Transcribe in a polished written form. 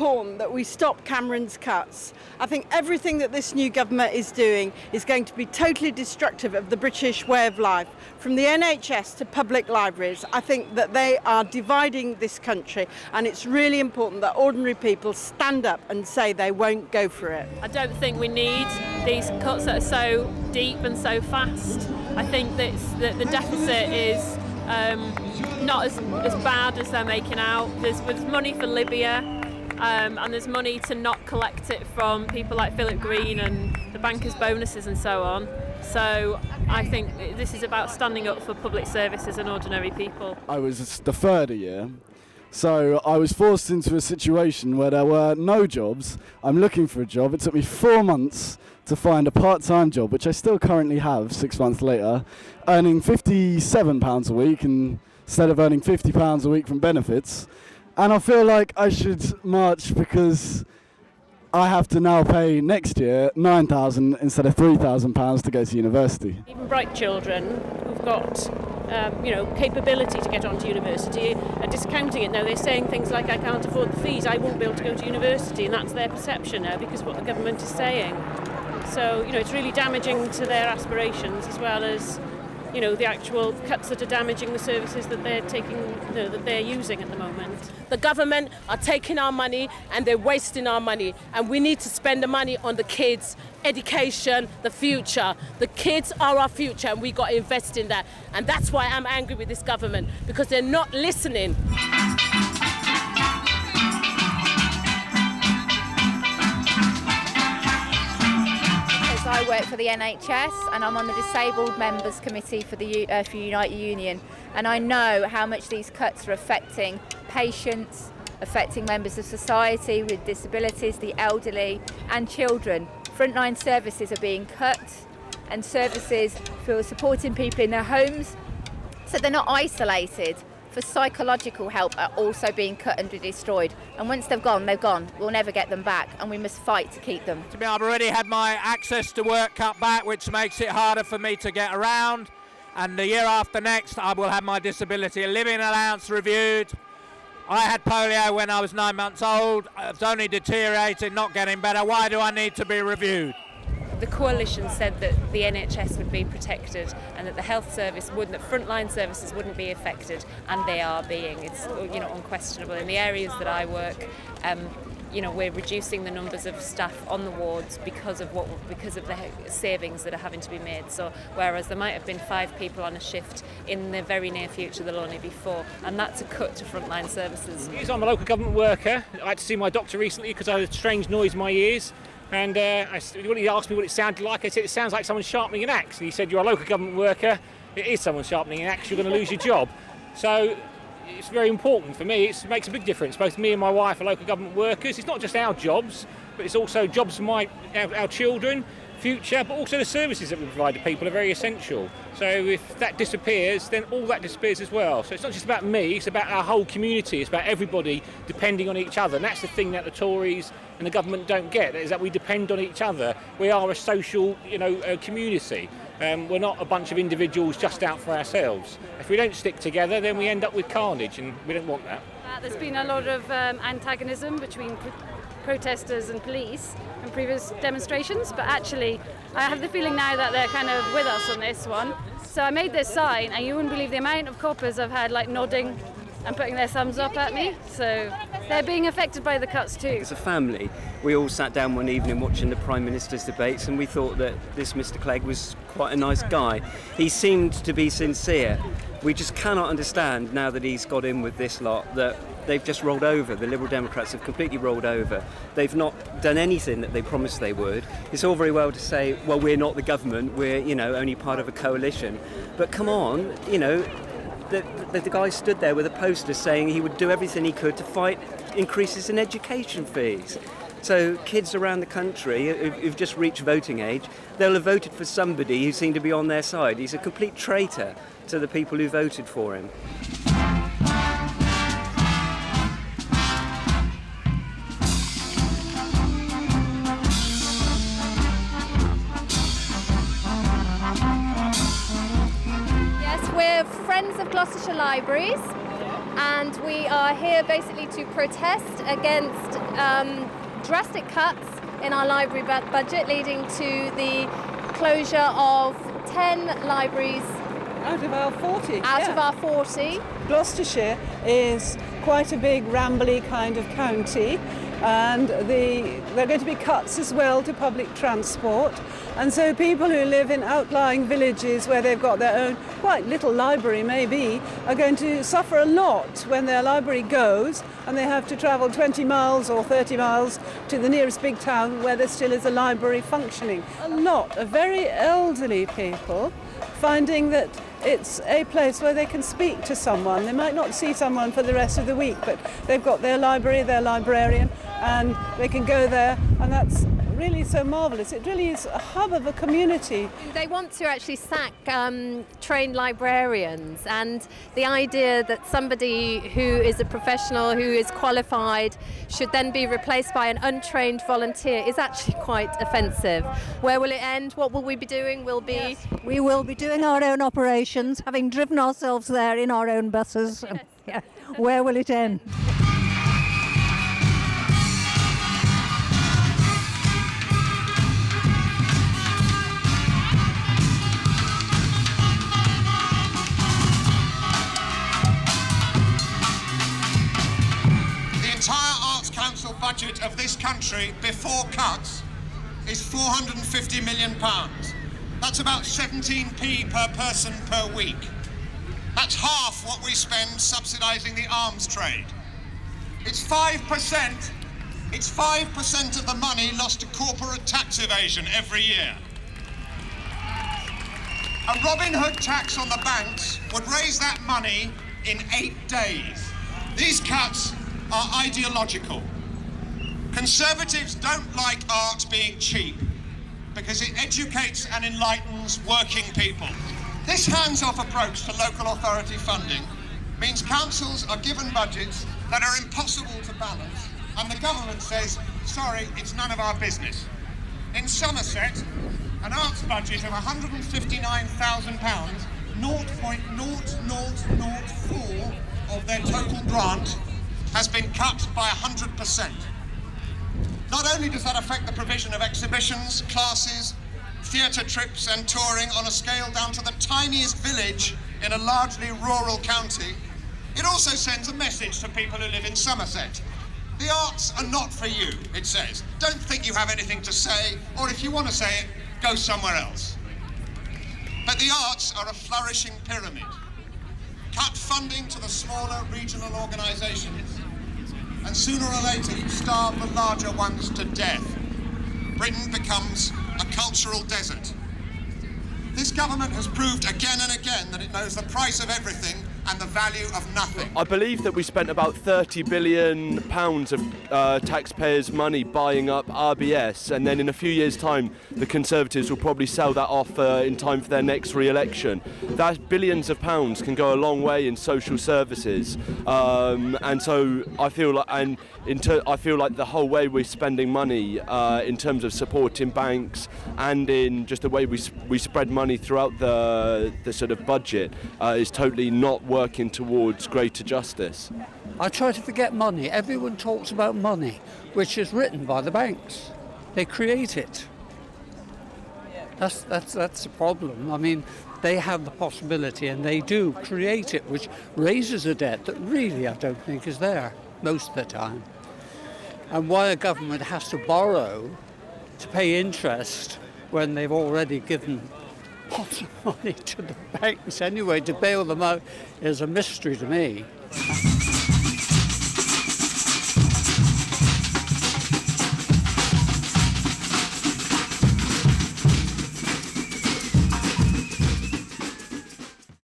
important that we stop Cameron's cuts. I think everything that this new government is doing is going to be totally destructive of the British way of life. From the NHS to public libraries, I think that they are dividing this country, and it's really important that ordinary people stand up and say they won't go for it. I don't think we need these cuts that are so deep and so fast. I think that the deficit is not as bad as they're making out. There's money for Libya, and there's money to not collect it from people like Philip Green and the bankers' bonuses and so on. So I think this is about standing up for public services and ordinary people. I was deferred a year, so I was forced into a situation where there were no jobs. I'm looking for a job. It took me 4 months to find a part-time job, which I still currently have 6 months later, earning £57 a week instead of earning £50 a week from benefits. And I feel like I should march because I have to now pay next year £9,000 instead of £3,000 to go to university. Even bright children who've got capability to get onto university are discounting it now. They're saying things like, I can't afford the fees, I won't be able to go to university, and that's their perception now because of what the government is saying. So, it's really damaging to their aspirations as well as, the actual cuts that are damaging the services that they're taking, that they're using at the moment. The government are taking our money and they're wasting our money, and we need to spend the money on the kids, education, the future. The kids are our future and we got to invest in that, and that's why I'm angry with this government, because they're not listening. I work for the NHS and I'm on the Disabled Members Committee for Unite Union, and I know how much these cuts are affecting patients, affecting members of society with disabilities, the elderly and children. Frontline services are being cut, and services for supporting people in their homes so they're not isolated, for psychological help, are also being cut and destroyed. And once they've gone, they're gone. We'll never get them back, and we must fight to keep them. I've already had my access to work cut back, which makes it harder for me to get around. And the year after next, I will have my disability living allowance reviewed. I had polio when I was 9 months old. It's only deteriorated, not getting better. Why do I need to be reviewed? The coalition said that the NHS would be protected and that the health service wouldn't, that frontline services wouldn't be affected, and they are being. It's unquestionable. In the areas that I work, we're reducing the numbers of staff on the wards because of the savings that are having to be made. So whereas there might have been 5 people on a shift, in the very near future there'll only be 4, and that's a cut to frontline services. I'm a local government worker. I had to see my doctor recently because I had a strange noise in my ears. And when he asked me what it sounded like, I said, it sounds like someone sharpening an axe. And he said, you're a local government worker, it is someone sharpening an axe, you're going to lose your job. So it's very important for me. It makes a big difference. Both me and my wife are local government workers. It's not just our jobs, but it's also jobs for our children, future, but also the services that we provide to people are very essential. So if that disappears, then all that disappears as well. So it's not just about me, it's about our whole community. It's about everybody depending on each other. And that's the thing that the Tories and the government don't get, is that we depend on each other. We are a social, community. We're not a bunch of individuals just out for ourselves. If we don't stick together, then we end up with carnage, and we don't want that. There's been a lot of antagonism between protesters and police in previous demonstrations, but actually I have the feeling now that they're kind of with us on this one. So I made this sign, and you wouldn't believe the amount of coppers I've had nodding and putting their thumbs up at me. So they're being affected by the cuts too. As a family, we all sat down one evening watching the Prime Minister's debates, and we thought that this Mr Clegg was quite a nice guy. He seemed to be sincere. We just cannot understand, now that he's got in with this lot, that they've just rolled over. The Liberal Democrats have completely rolled over. They've not done anything that they promised they would. It's all very well to say, well, we're not the government, we're, only part of a coalition. But come on, the guy stood there with a poster saying he would do everything he could to fight increases in education fees. So kids around the country who've just reached voting age, they'll have voted for somebody who seemed to be on their side. He's a complete traitor to the people who voted for him. Yes, we're friends of Gloucestershire Libraries, and we are here basically to protest against drastic cuts in our library budget, leading to the closure of 10 libraries out of our 40. Of our 40. Gloucestershire is quite a big rambly kind of county, and there are going to be cuts as well to public transport, and so people who live in outlying villages where they've got their own quite little library maybe are going to suffer a lot when their library goes and they have to travel 20 miles or 30 miles to the nearest big town where there still is a library functioning. A lot of very elderly people finding that it's a place where they can speak to someone. They might not see someone for the rest of the week, but they've got their library, their librarian, and they can go there, and that's really so marvellous. It really is a hub of a community. They want to actually sack trained librarians, and the idea that somebody who is a professional, who is qualified, should then be replaced by an untrained volunteer is actually quite offensive. Where will it end? What will we be doing? We will be doing our own operations, having driven ourselves there in our own buses. Yes. Where will it end? The entire Arts Council budget of this country before cuts is £450 million. That's about 17p per person per week. That's half what we spend subsidising the arms trade. It's 5%. It's 5% of the money lost to corporate tax evasion every year. A Robin Hood tax on the banks would raise that money in 8 days. These cuts are ideological. Conservatives don't like art being cheap because it educates and enlightens working people. This hands-off approach to local authority funding means councils are given budgets that are impossible to balance, and the government says, sorry, it's none of our business. In Somerset, an arts budget of £159,000, 0.0004 of their total grant has been cut by 100%. Not only does that affect the provision of exhibitions, classes, theatre trips and touring on a scale down to the tiniest village in a largely rural county, it also sends a message to people who live in Somerset. The arts are not for you, it says. Don't think you have anything to say, or if you want to say it, go somewhere else. But the arts are a flourishing pyramid. Cut funding to the smaller regional organisations, and sooner or later you starve the larger ones to death. Britain becomes a cultural desert. This government has proved again and again that it knows the price of everything and the value of nothing. I believe that we spent about £30 billion of taxpayers' money buying up RBS, and then in a few years' time the Conservatives will probably sell that off in time for their next re-election. That billions of pounds can go a long way in social services, and so I feel like, I feel like the whole way we're spending money in terms of supporting banks and in just the way we spread money throughout the sort of budget is totally not working towards greater justice. I try to forget money. Everyone talks about money, which is written by the banks. They create it. That's the problem. I mean, they have the possibility and they do create it, which raises a debt that really I don't think is there most of the time. And why a government has to borrow to pay interest when they've already given lots of money to the banks anyway to bail them out is a mystery to me.